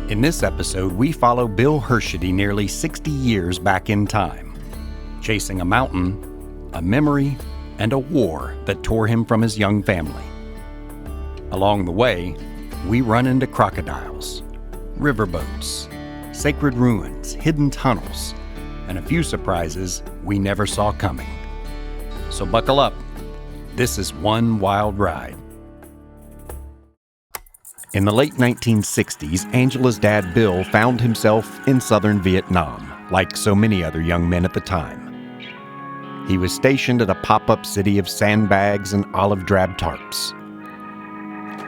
In this episode, we follow Bill Herschede nearly 60 years back in time, chasing a mountain, a memory, and a war that tore him from his young family. Along the way, we run into crocodiles, riverboats, sacred ruins, hidden tunnels, and a few surprises we never saw coming. So buckle up. This is one wild ride. In the late 1960s, Angela's dad, Bill, found himself in southern Vietnam, like so many other young men at the time. He was stationed at a pop-up city of sandbags and olive-drab tarps.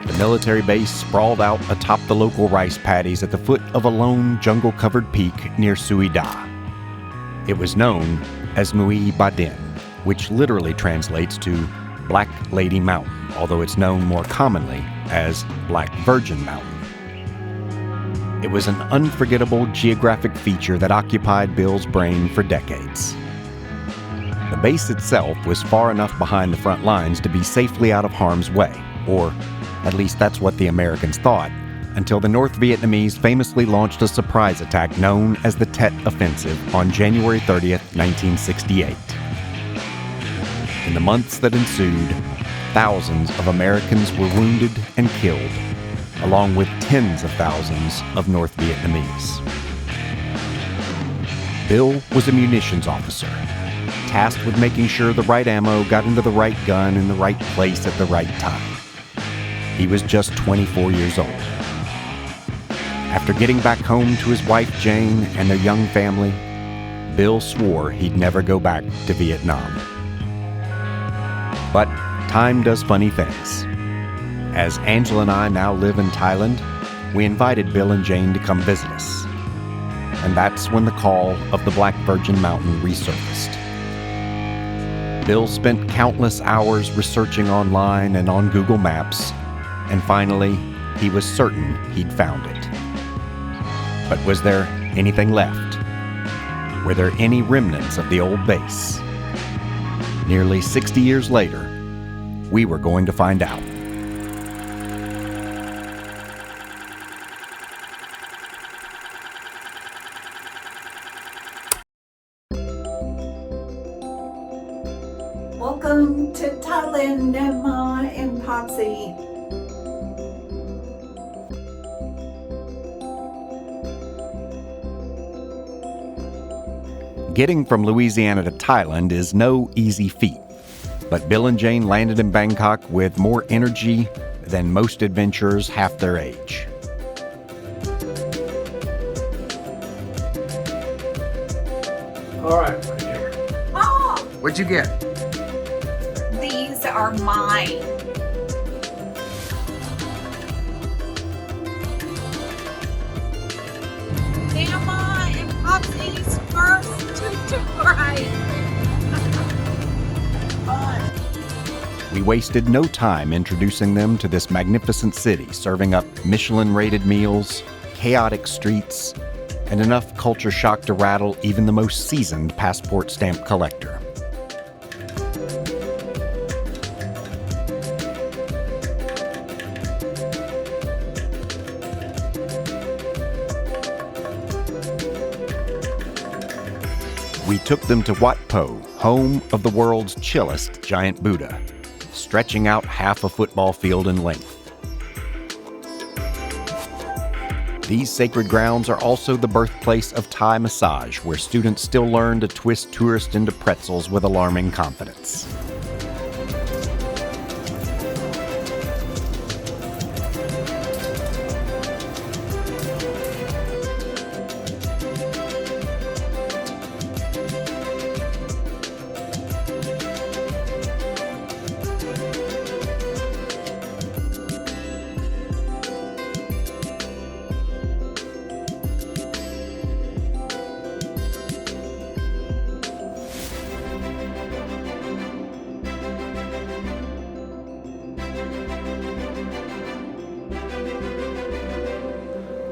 The military base sprawled out atop the local rice paddies at the foot of a lone jungle-covered peak near Sui Da. It was known as Núi Bà Đen, which literally translates to Black Lady Mountain, although it's known more commonly as Black Virgin Mountain. It was an unforgettable geographic feature that occupied Bill's brain for decades. The base itself was far enough behind the front lines to be safely out of harm's way, or at least that's what the Americans thought, until the North Vietnamese famously launched a surprise attack known as the Tet Offensive on January 30th, 1968. In the months that ensued, thousands of Americans were wounded and killed, along with tens of thousands of North Vietnamese. Bill was a munitions officer, tasked with making sure the right ammo got into the right gun in the right place at the right time. He was just 24 years old. After getting back home to his wife Jane and their young family, Bill swore he'd never go back to Vietnam. But time does funny things. As Angela and I now live in Thailand, we invited Bill and Jane to come visit us. And that's when the call of the Black Virgin Mountain resurfaced. Bill spent countless hours researching online and on Google Maps, and finally, he was certain he'd found it. But was there anything left? Were there any remnants of the old base? Nearly 60 years later, we were going to find out. Welcome to Thailand, Myanmar, and Patsy. Getting from Louisiana to Thailand is no easy feat, but Bill and Jane landed in Bangkok with more energy than most adventurers half their age. All right, my dear. Oh, What'd you get? these are mine. Grandma and Popsy's first tuk-tuk ride. Fun. We wasted no time introducing them to this magnificent city, serving up Michelin-rated meals, chaotic streets, and enough culture shock to rattle even the most seasoned passport stamp collector. We took them to Wat Po, home of the world's chillest giant Buddha, stretching out half a football field in length. These sacred grounds are also the birthplace of Thai massage, where students still learn to twist tourists into pretzels with alarming confidence.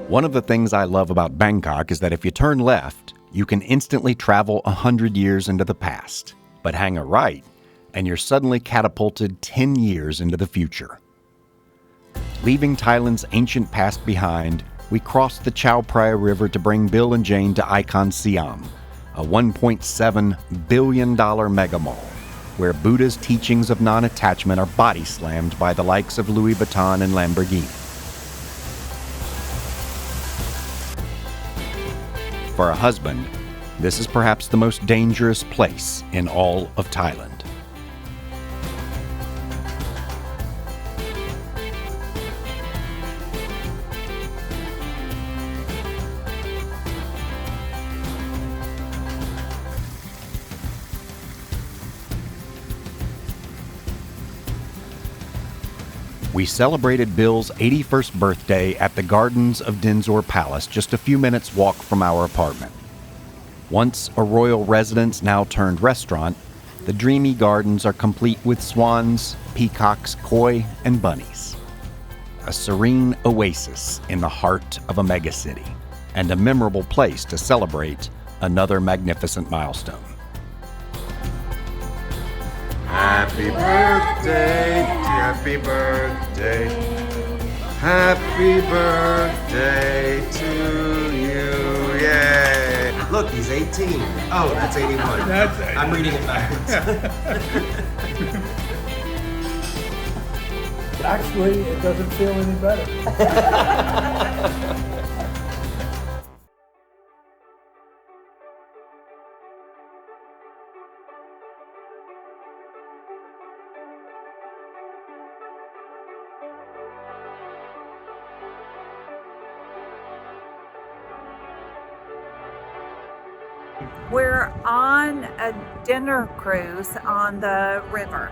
One of the things I love about Bangkok is that if you turn left, you can instantly travel 100 years into the past. But hang a right, and you're suddenly catapulted 10 years into the future. Leaving Thailand's ancient past behind, we crossed the Chao Phraya River to bring Bill and Jane to Icon Siam, a $1.7 billion mega mall, where Buddha's teachings of non-attachment are body slammed by the likes of Louis Vuitton and Lamborghini. For a husband, this is perhaps the most dangerous place in all of Thailand. We celebrated Bill's 81st birthday at the gardens of Dinzor Palace, just a few minutes' walk from our apartment. Once a royal residence, now turned restaurant, the dreamy gardens are complete with swans, peacocks, koi, and bunnies. A serene oasis in the heart of a megacity, and a memorable place to celebrate another magnificent milestone. Happy birthday, happy birthday, happy birthday to you, yay! Look, he's 18. Oh, that's 81. That's 81. I'm reading it backwards. Actually, it doesn't feel any better. We're on a dinner cruise on the river.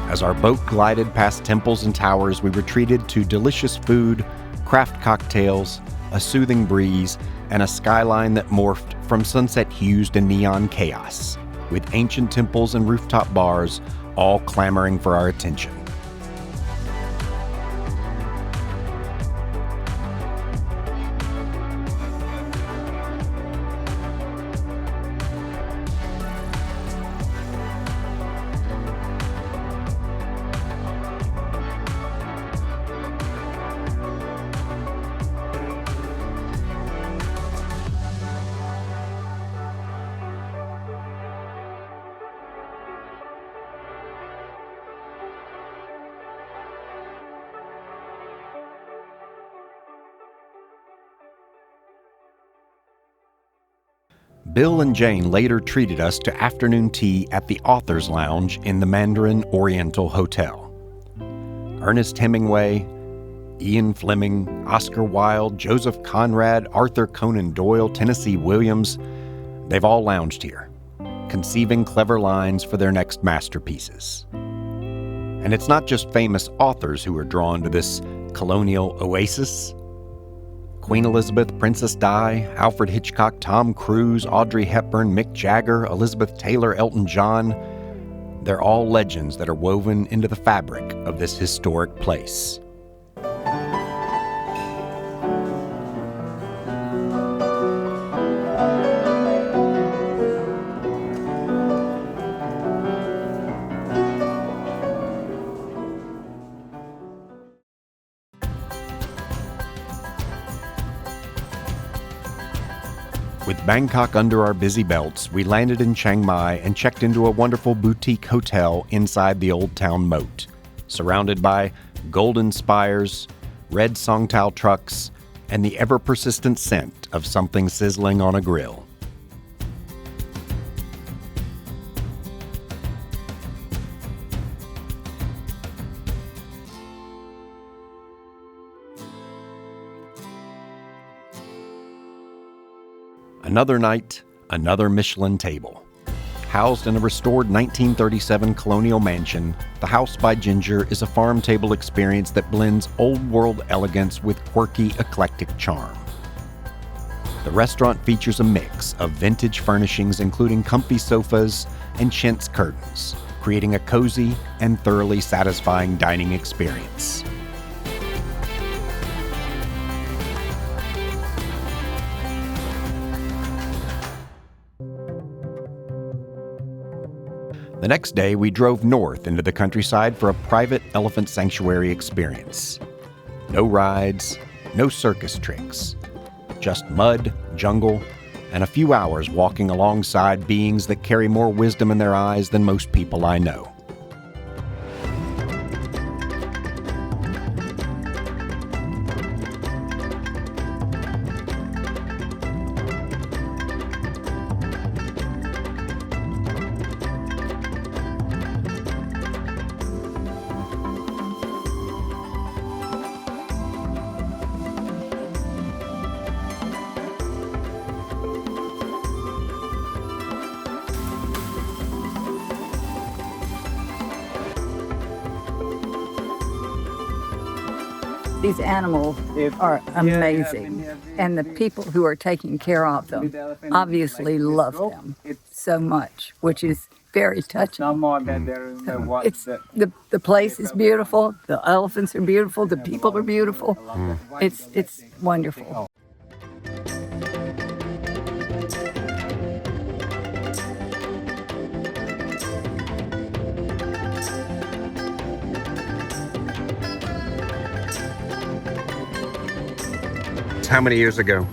As our boat glided past temples and towers, we were treated to delicious food, craft cocktails, a soothing breeze, and a skyline that morphed from sunset hues to neon chaos, with ancient temples and rooftop bars all clamoring for our attention. Bill and Jane later treated us to afternoon tea at the Author's Lounge in the Mandarin Oriental Hotel. Ernest Hemingway, Ian Fleming, Oscar Wilde, Joseph Conrad, Arthur Conan Doyle, Tennessee Williams, they've all lounged here, conceiving clever lines for their next masterpieces. And it's not just famous authors who are drawn to this colonial oasis. Queen Elizabeth, Princess Di, Alfred Hitchcock, Tom Cruise, Audrey Hepburn, Mick Jagger, Elizabeth Taylor, Elton John, they're all legends that are woven into the fabric of this historic place. With Bangkok under our busy belts, we landed in Chiang Mai and checked into a wonderful boutique hotel inside the Old Town moat, surrounded by golden spires, red Songtao trucks, and the ever-persistent scent of something sizzling on a grill. Another night, another Michelin table. Housed in a restored 1937 colonial mansion, the House by Ginger is a farm table experience that blends old-world elegance with quirky, eclectic charm. The restaurant features a mix of vintage furnishings including comfy sofas and chintz curtains, creating a cozy and thoroughly satisfying dining experience. The next day, we drove north into the countryside for a private elephant sanctuary experience. No rides, no circus tricks, just mud, jungle, and a few hours walking alongside beings that carry more wisdom in their eyes than most people I know. These animals are amazing, and the people who are taking care of them obviously love them so much, which is very touching. It's the place is beautiful, the elephants are beautiful, the people are beautiful. It's wonderful. How many years ago?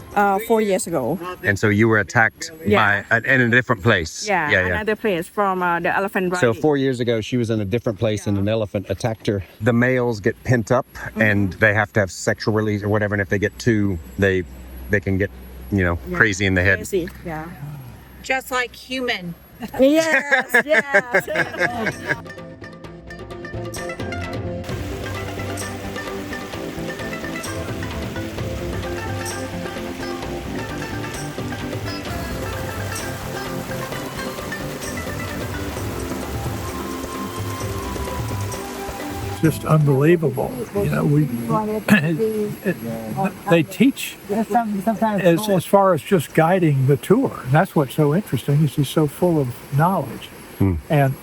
4 years ago. And so you were attacked Yeah. in a different place? Another place from the elephant So riding. 4 years ago, she was in a different place and an elephant attacked her. The males get pent up and they have to have sexual release or whatever. And if they get two, they can get, crazy in the head. Crazy, yeah. Just like human. Yes, yes. Just unbelievable. They teach as far as just guiding the tour. And that's what's so interesting is he's so full of knowledge. And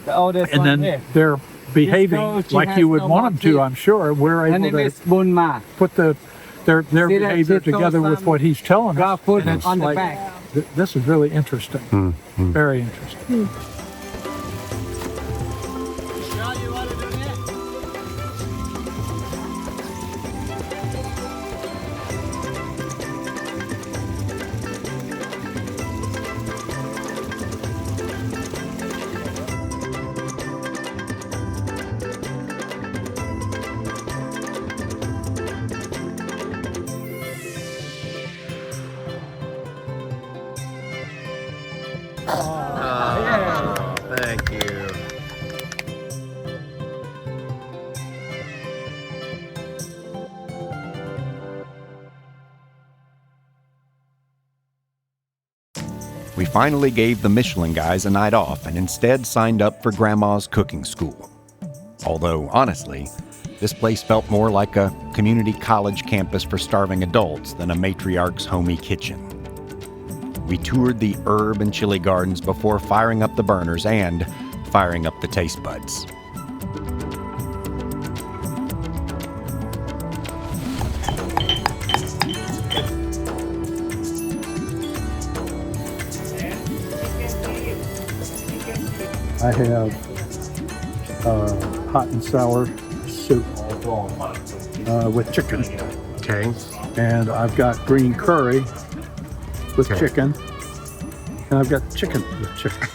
then they're behaving like you would want them to, I'm sure. We're able to put their behavior together with what he's telling us. And it's like, this is really interesting. Very interesting. Thank you. We finally gave the Michelin guys a night off and instead signed up for Grandma's cooking school. Although, honestly, this place felt more like a community college campus for starving adults than a matriarch's homey kitchen. We toured the herb and chili gardens before firing up the burners and firing up the taste buds. I have hot and sour soup with chicken. Okay. And I've got green curry with chicken. And I've got chicken with chicken.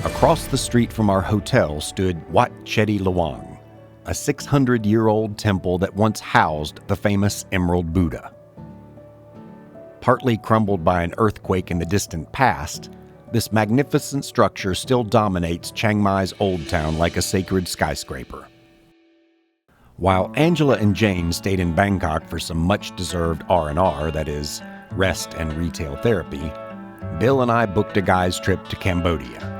Across the street from our hotel stood Wat Chedi Lawang, a 600-year-old temple that once housed the famous Emerald Buddha. Partly crumbled by an earthquake in the distant past, this magnificent structure still dominates Chiang Mai's old town like a sacred skyscraper. While Angela and Jane stayed in Bangkok for some much-deserved R&R, that is, rest and retail therapy, Bill and I booked a guy's trip to Cambodia.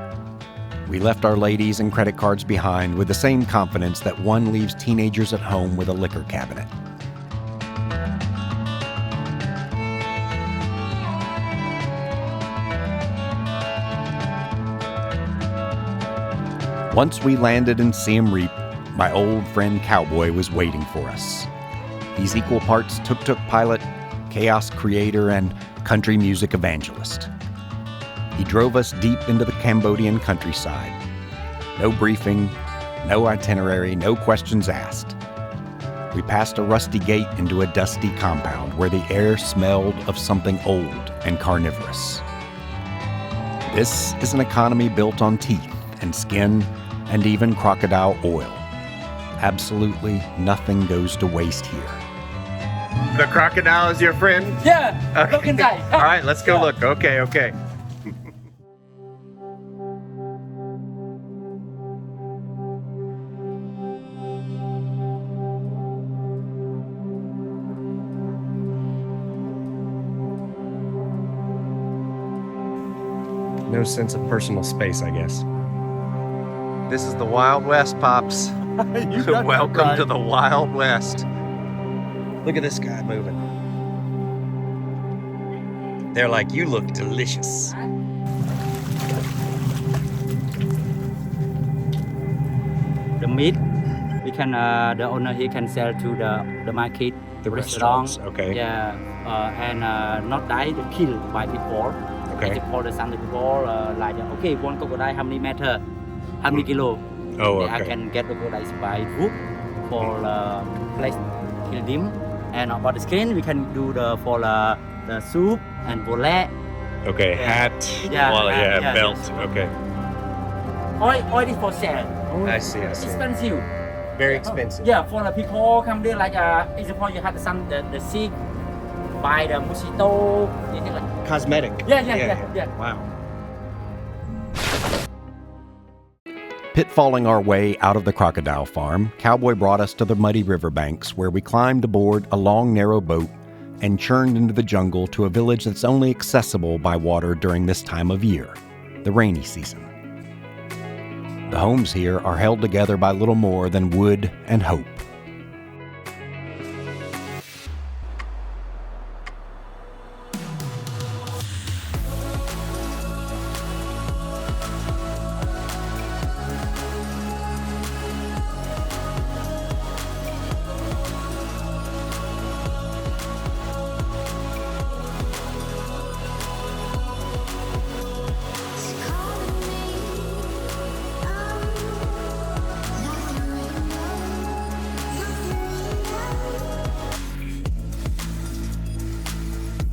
We left our ladies and credit cards behind with the same confidence that one leaves teenagers at home with a liquor cabinet. Once we landed in Siem Reap, my old friend Cowboy was waiting for us. He's equal parts tuk-tuk pilot, chaos creator, and country music evangelist. He drove us deep into the Cambodian countryside. No briefing, no itinerary, no questions asked. We passed a rusty gate into a dusty compound where the air smelled of something old and carnivorous. This is an economy built on teeth and skin and even crocodile oil. Absolutely nothing goes to waste here. The crocodile is your friend? Yeah, Okay. look inside. All right, let's go look. Okay. No sense of personal space, I guess. This is the Wild West, Pops. Welcome to the Wild West. Look at this guy moving. They're like, you look delicious. The meat, we can the owner he can sell to the market, The restaurant. restaurants, okay. Yeah, and not die to kill by people. Okay. For the some people like okay, one crocodile how many meter, how many kilo? Oh, I okay. can get the crocodile by food for place kill them. And about the skin, we can do for the soup and bolet. Okay, Yeah. hat, Yeah, wallet, hat, yeah, belt. yes. Okay. Oil is for sale. I see. Expensive. Very expensive. Yeah, for the people come there like example you have the sick, buy the mosquito, anything like. Cosmetic. Yeah. Wow. Pitfalling our way out of the crocodile farm, Cowboy brought us to the muddy riverbanks where we climbed aboard a long, narrow boat and churned into the jungle to a village that's only accessible by water during this time of year, the rainy season. The homes here are held together by little more than wood and hope.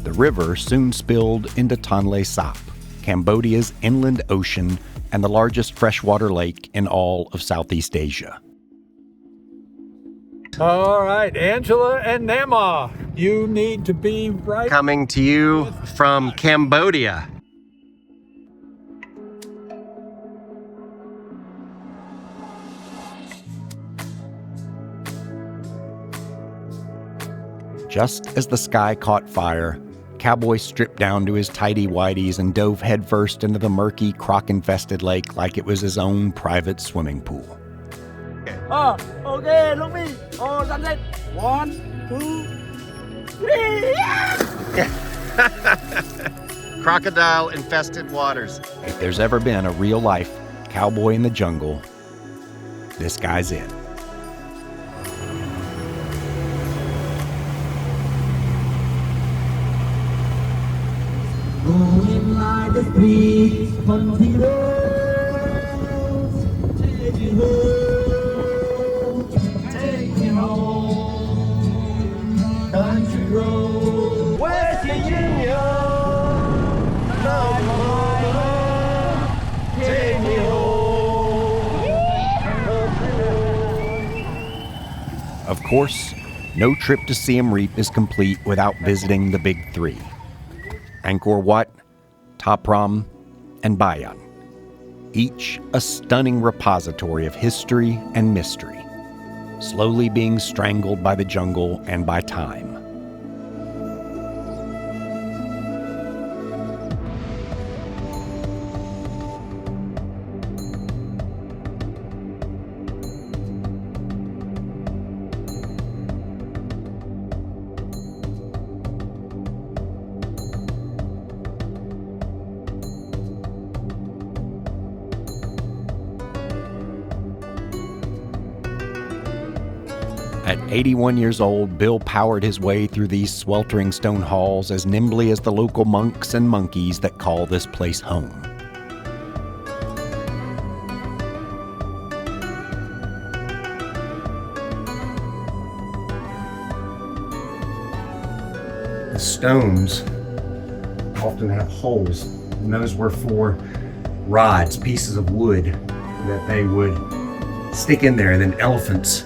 The river soon spilled into Tonle Sap, Cambodia's inland ocean and the largest freshwater lake in all of Southeast Asia. All right, Angela and Nama, you need to be right. Coming to you from Cambodia. Just as the sky caught fire, Cowboy stripped down to his tighty-whities and dove headfirst into the murky, croc-infested lake like it was his own private swimming pool. Oh, okay, look me. Oh, sunset. 1, 2, 3. Crocodile-infested waters. If there's ever been a real-life cowboy in the jungle, this guy's it. Going like the streets from the roads, take me home, take me home, country road, West Virginia, love my home, take me home. Of course, no trip to Siem Reap is complete without visiting the big three. Angkor Wat, Ta Prohm, and Bayan, each a stunning repository of history and mystery, slowly being strangled by the jungle and by time. At 81 years old, Bill powered his way through these sweltering stone halls as nimbly as the local monks and monkeys that call this place home. The stones often have holes, and those were for rods, pieces of wood that they would stick in there, and then elephants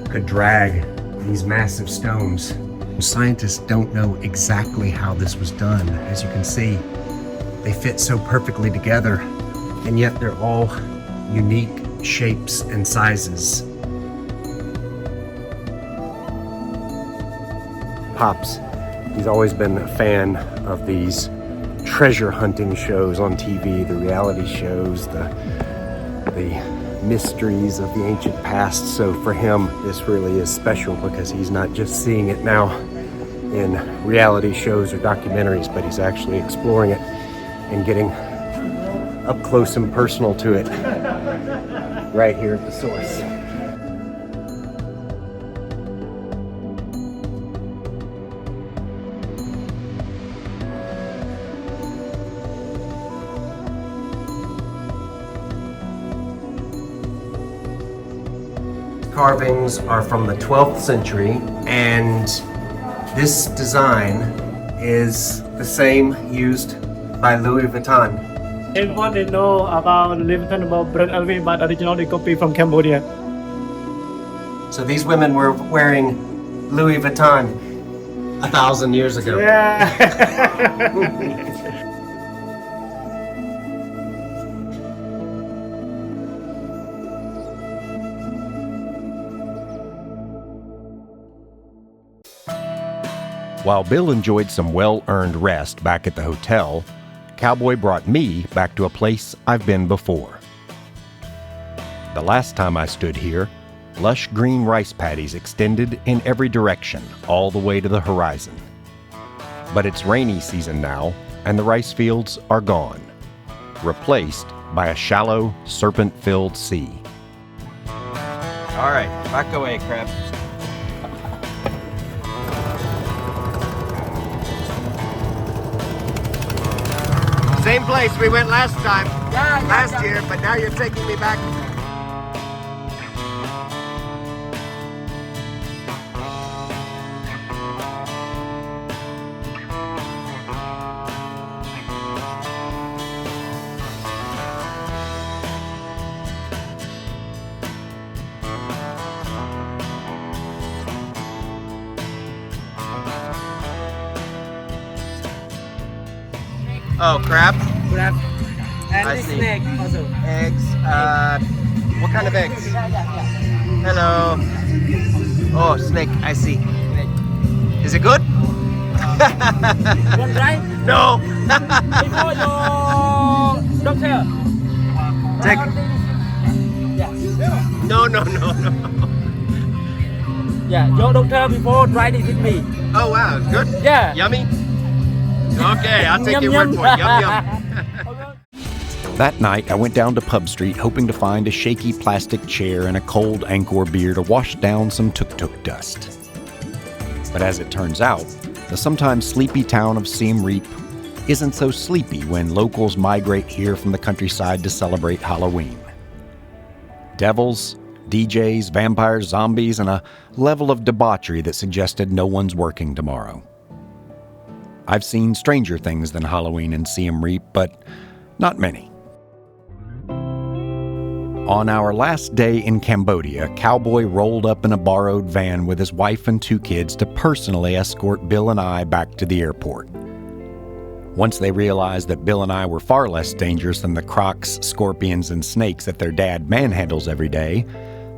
could drag these massive stones. Scientists don't know exactly how this was done. As you can see, they fit so perfectly together, and yet they're all unique shapes and sizes. Pops, he's always been a fan of these treasure hunting shows on TV, the reality shows, the mysteries of the ancient past. So for him, this really is special because he's not just seeing it now in reality shows or documentaries, but he's actually exploring it and getting up close and personal to it right here at the source. Carvings are from the 12th century, and this design is the same used by Louis Vuitton. Everyone they know about Louis Vuitton about brand LV, but originally copy from Cambodia. So these women were wearing Louis Vuitton 1,000 years ago. Yeah. While Bill enjoyed some well-earned rest back at the hotel, Cowboy brought me back to a place I've been before. The last time I stood here, lush green rice paddies extended in every direction, all the way to the horizon. But it's rainy season now, and the rice fields are gone, replaced by a shallow, serpent-filled sea. All right, back away, crab. Same place we went last time, last year, but now you're taking me back. Oh, crab? Crab. And I this see. snake also. Eggs. What kind of eggs? Hello. Oh, snake. I see. Is it good? Want try? No. Before your doctor. Take. Yeah. No. Yeah, your doctor before tried it with me. Oh wow, good. Yeah. Yummy. Okay, I'll take Yum, your yum. word for it. Yum yum. That night, I went down to Pub Street hoping to find a shaky plastic chair and a cold Angkor beer to wash down some tuk-tuk dust. But as it turns out, the sometimes sleepy town of Siem Reap isn't so sleepy when locals migrate here from the countryside to celebrate Halloween. Devils, DJs, vampires, zombies, and a level of debauchery that suggested no one's working tomorrow. I've seen stranger things than Halloween in Siem Reap, but not many. On our last day in Cambodia, Cowboy rolled up in a borrowed van with his wife and 2 kids to personally escort Bill and I back to the airport. Once they realized that Bill and I were far less dangerous than the crocs, scorpions, and snakes that their dad manhandles every day,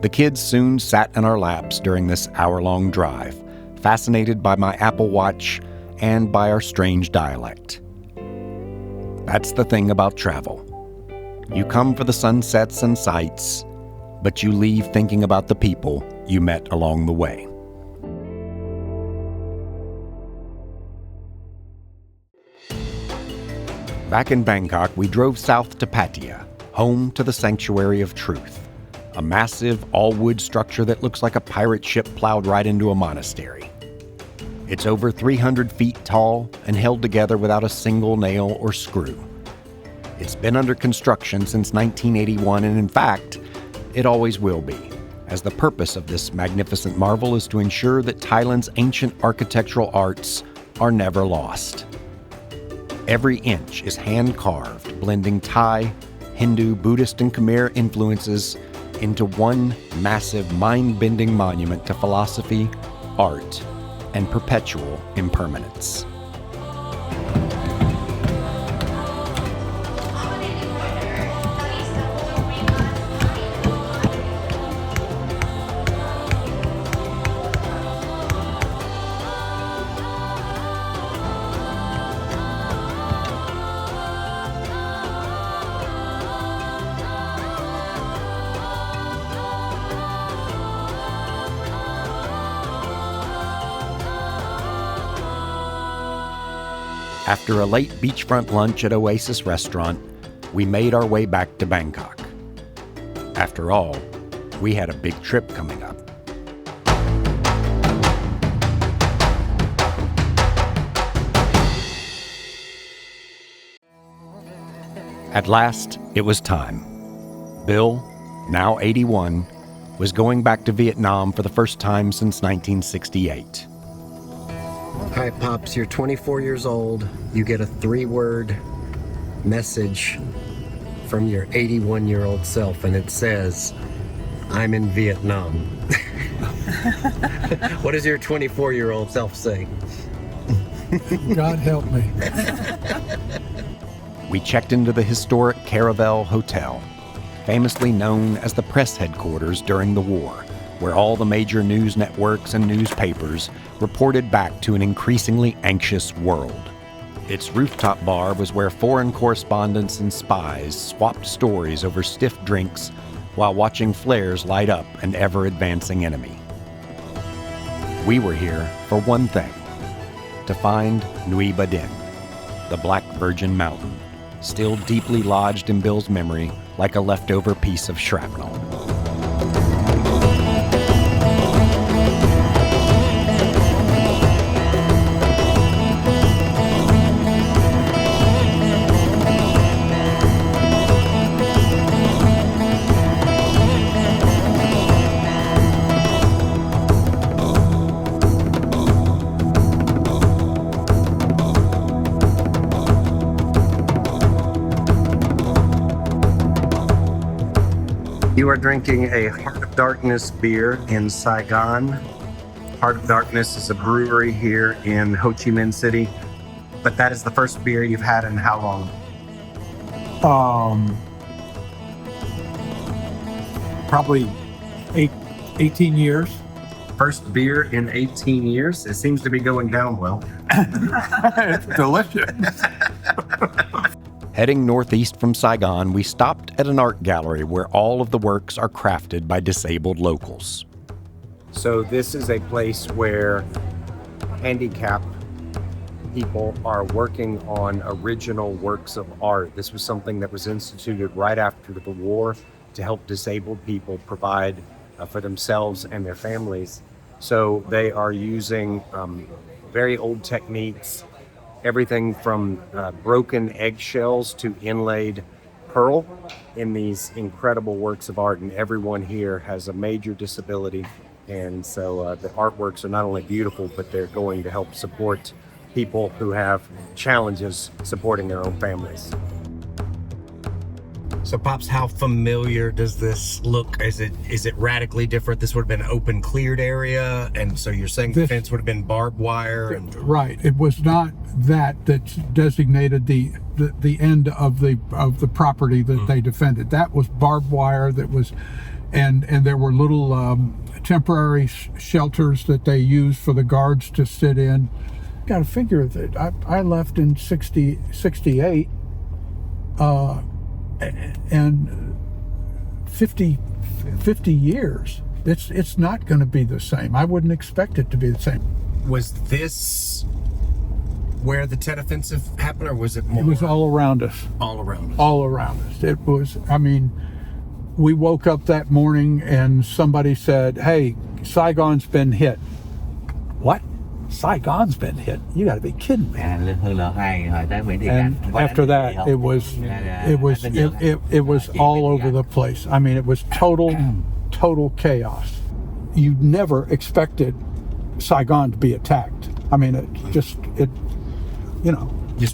the kids soon sat in our laps during this hour-long drive, fascinated by my Apple Watch and by our strange dialect. That's the thing about travel. You come for the sunsets and sights, but you leave thinking about the people you met along the way. Back in Bangkok, we drove south to Pattaya, home to the Sanctuary of Truth, a massive all-wood structure that looks like a pirate ship plowed right into a monastery. It's over 300 feet tall and held together without a single nail or screw. It's been under construction since 1981, and in fact, it always will be, as the purpose of this magnificent marvel is to ensure that Thailand's ancient architectural arts are never lost. Every inch is hand-carved, blending Thai, Hindu, Buddhist, and Khmer influences into one massive, mind-bending monument to philosophy, art, and perpetual impermanence. After a late beachfront lunch at Oasis Restaurant, we made our way back to Bangkok. After all, we had a big trip coming up. At last, it was time. Bill, now 81, was going back to Vietnam for the first time since 1968. Hi, Pops, you're 24 years old. You get a 3-word message from your 81-year-old self, and it says, I'm in Vietnam. What does your 24-year-old self say? God help me. We checked into the historic Caravel Hotel, famously known as the press headquarters during the war, where all the major news networks and newspapers reported back to an increasingly anxious world. Its rooftop bar was where foreign correspondents and spies swapped stories over stiff drinks while watching flares light up an ever-advancing enemy. We were here for one thing, to find Núi Bà Đen, the Black Virgin Mountain, still deeply lodged in Bill's memory like a leftover piece of shrapnel. You are drinking a Heart of Darkness beer in Saigon. Heart of Darkness is a brewery here in Ho Chi Minh City, but that is the first beer you've had in how long? Probably 18 years. First beer in 18 years? It seems to be going down well. It's delicious. Heading northeast from Saigon, we stopped at an art gallery where all of the works are crafted by disabled locals. So this is a place where handicapped people are working on original works of art. This was something that was instituted right after the war to help disabled people provide for themselves and their families. So they are using very old techniques, everything from broken eggshells to inlaid pearl in these incredible works of art. And everyone here has a major disability. And so the artworks are not only beautiful, but they're going to help support people who have challenges supporting their own families. So, Pops, how familiar does this look? Is it radically different? This would have been an open, cleared area, and so you're saying the fence would have been barbed wire? Right. It was not that designated the end of the property that they defended. That was barbed wire. That was, and there were little temporary shelters that they used for the guards to sit in. Got to figure that I left in 68. And 50 years, it's not going to be the same. I wouldn't expect it to be the same. Was this where the Tet Offensive happened, or was it more? It was all around us. All around us. All around us. It was, I mean, we woke up that morning and somebody said, hey, Saigon's been hit. What? Saigon's been hit? You got to be kidding me. And after that, it was all over the place. I mean, it was total chaos. You never expected Saigon to be attacked. I mean, it just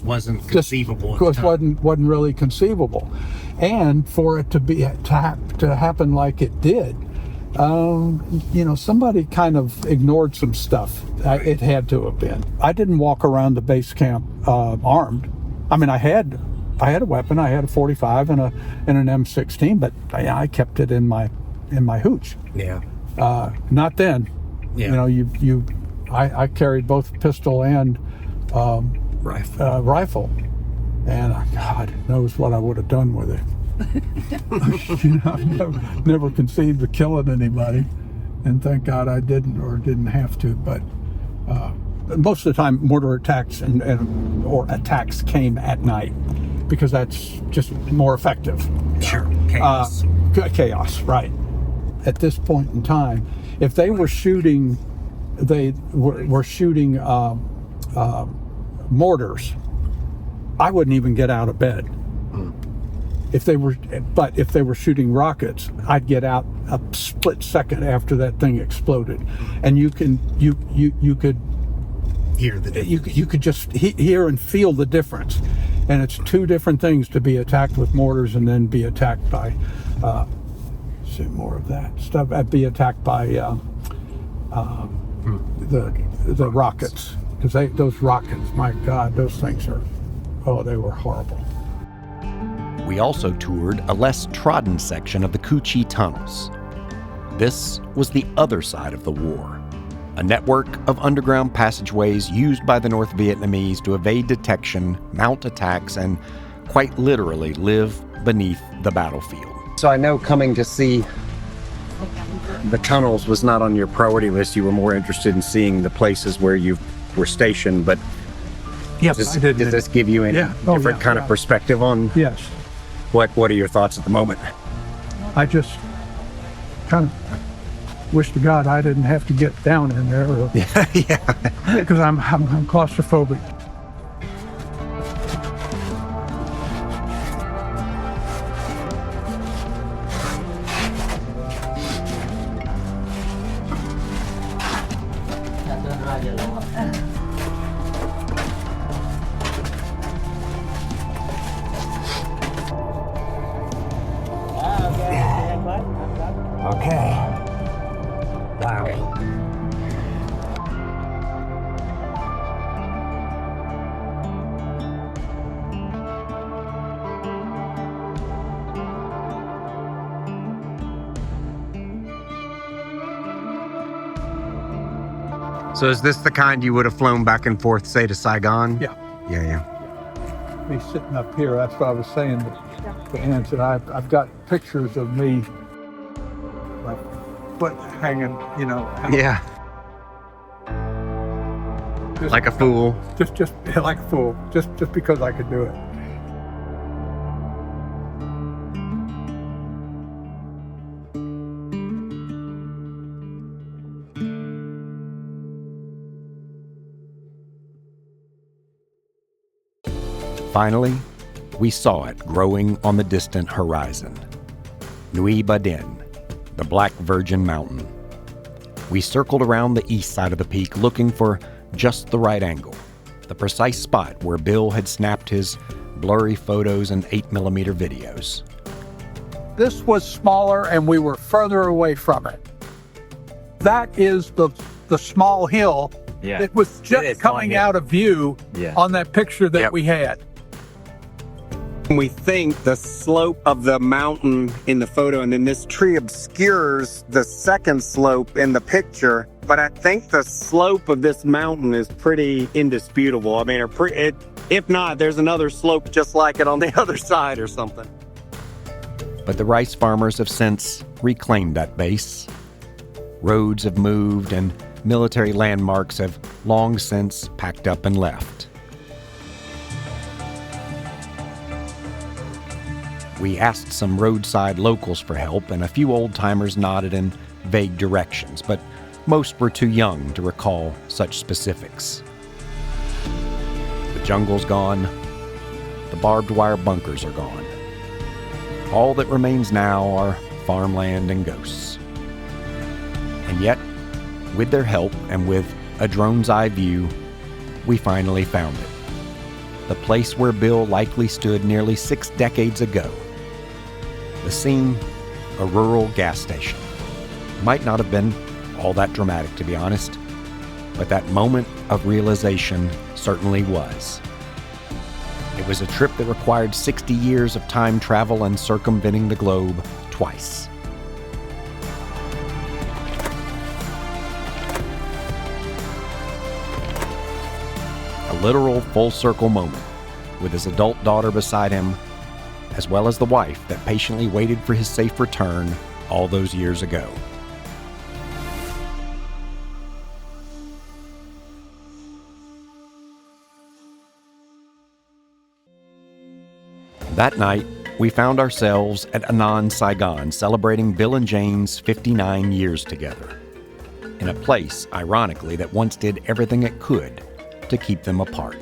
wasn't conceivable. Wasn't really conceivable, and for it to happen like it did. Somebody kind of ignored some stuff. It had to have been. I didn't walk around the base camp armed. I mean, I had a weapon. I had a .45 and an M16, but I kept it in my hooch. Yeah. Not then. Yeah. I carried both pistol and rifle, and God knows what I would have done with it. I've never conceived of killing anybody, and thank God I didn't have to. But most of the time, mortar attacks or attacks came at night because that's just more effective. Sure, chaos. Chaos, right? At this point in time, if they were shooting, mortars, I wouldn't even get out of bed. If they were shooting rockets, I'd get out a split second after that thing exploded, and you could hear the difference. You could just hear and feel the difference, and it's two different things to be attacked with mortars and then be attacked by see more of that stuff. Be attacked by the rockets, because those rockets, my God, those things they were horrible. We also toured a less trodden section of the Cu Chi tunnels. This was the other side of the war, a network of underground passageways used by the North Vietnamese to evade detection, mount attacks, and quite literally live beneath the battlefield. So I know coming to see the tunnels was not on your priority list. You were more interested in seeing the places where you were stationed, but yes, does this give you any different kind of perspective on? Yes. What are your thoughts at the moment? I just kind of wish to God I didn't have to get down in there. Because I'm claustrophobic. Okay. Wow. So is this the kind you would have flown back and forth, say, to Saigon? Yeah. Yeah. Me sitting up here, that's what I was saying to Ann. And I've got pictures of me, like, foot hanging, Yeah. Like a fool. Just like a fool, just because I could do it. Finally, we saw it growing on the distant horizon. Núi Bà Đen, the Black Virgin Mountain. We circled around the east side of the peak looking for just the right angle, the precise spot where Bill had snapped his blurry photos and 8mm videos. this was smaller and we were further away from it. That is the small hill that was just coming out of view on that picture that we had. We think the slope of the mountain in the photo, and then this tree obscures the second slope in the picture, but I think the slope of this mountain is pretty indisputable. I mean, if not, there's another slope just like it on the other side or something. But the rice farmers have since reclaimed that base. Roads have moved and military landmarks have long since packed up and left. We asked some roadside locals for help, and a few old-timers nodded in vague directions, but most were too young to recall such specifics. The jungle's gone. The barbed wire bunkers are gone. All that remains now are farmland and ghosts. And yet, with their help and with a drone's eye view, we finally found it. The place where Bill likely stood nearly 6 decades ago. The scene, a rural gas station. Might not have been all that dramatic, to be honest, but that moment of realization certainly was. It was a trip that required 60 years of time travel and circumventing the globe twice. A literal full-circle moment, with his adult daughter beside him, as well as the wife that patiently waited for his safe return all those years ago. That night, we found ourselves at Anan, Saigon, celebrating Bill and Jane's 59 years together, in a place, ironically, that once did everything it could to keep them apart.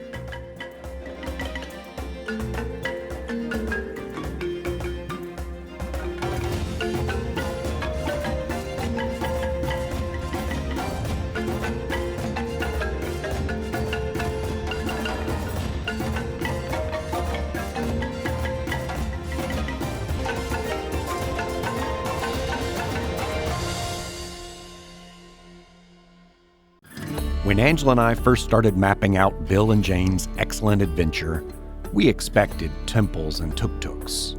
When Angela and I first started mapping out Bill and Jane's excellent adventure, we expected temples and tuk-tuks.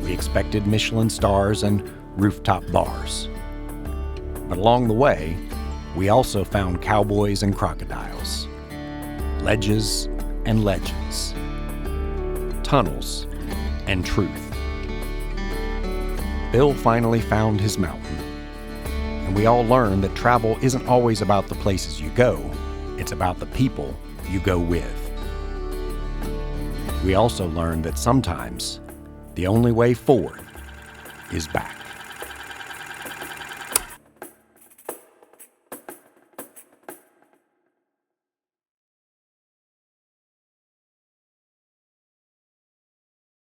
We expected Michelin stars and rooftop bars. But along the way, we also found cowboys and crocodiles, ledges and legends, tunnels and truth. Bill finally found his mountain. And we all learned that travel isn't always about the places you go, it's about the people you go with. We also learned that sometimes the only way forward is back.